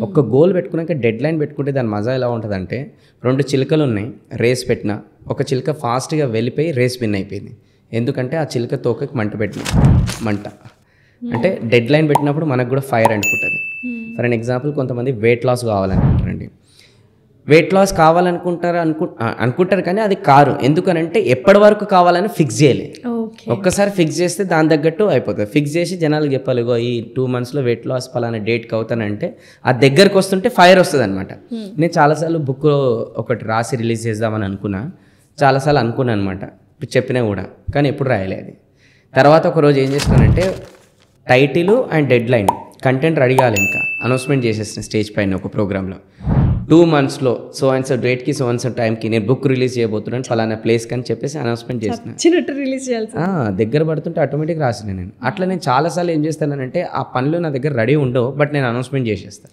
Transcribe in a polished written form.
ఒక్క గోల్ పెట్టుకున్నాక dead line పెట్టుకుంటే దాని మజా ఎలా ఉంటుందంటే 2 చిలుకలు ఉన్నాయి, రేస్ పెట్టిన ఒక చిలుక ఫాస్ట్గా వెళ్ళిపోయి రేస్ విన్ అయిపోయింది. ఎందుకంటే ఆ చిలుక తోకకి మంట అంటే డెడ్ లైన్ పెట్టినప్పుడు మనకు కూడా ఫైర్ అనుకుంటుంది. ఫర్ అన్ ఎగ్జాంపుల్ కొంతమంది వెయిట్ లాస్ కావాలనుకుంటారండి. వెయిట్ లాస్ అనుకుంటారు కానీ అది కారు. ఎందుకనంటే ఎప్పటి వరకు కావాలని ఫిక్స్ చేయాలి. ఒక్కసారి ఫిక్స్ చేస్తే దాని తగ్గట్టు అయిపోతుంది. ఫిక్స్ చేసి జనాలకు చెప్పాలి, ఈ 2 monthsలో వెయిట్ లాస్ పలానా డేట్కి అవుతానంటే ఆ దగ్గరకు వస్తుంటే ఫైర్ వస్తుంది అనమాట. నేను చాలాసార్లు బుక్ ఒకటి రాసి రిలీజ్ చేద్దామని చాలాసార్లు అనుకున్నాను అనమాట, చెప్పినా కూడా, కానీ ఎప్పుడు రాయలేదు. తర్వాత ఒకరోజు ఏం చేస్తున్నానంటే title and dead line content ready కావాలి, ఇంకా అనౌన్స్మెంట్ చేసేసిన స్టేజ్ పైన ఒక ప్రోగ్రాంలో 2 monthsలో సో అండ్ సో డేట్కి సో అండ్ సో టైంకి నేను బుక్ రిలీజ్ చేయబోతున్నాను ఫలానా ప్లేస్కి అని చెప్పేసి అనౌన్స్మెంట్ చేసిన రిలీజ్ చేయాలి. దగ్గర పడుతుంటే ఆటోమేటిక్ రాసిన నేను. అట్లా నేను చాలాసార్లు ఏం చేస్తానంటే ఆ పనులు నా దగ్గర రెడీ ఉండవు, బట్ నేను అనౌన్స్మెంట్ చేసేస్తాను.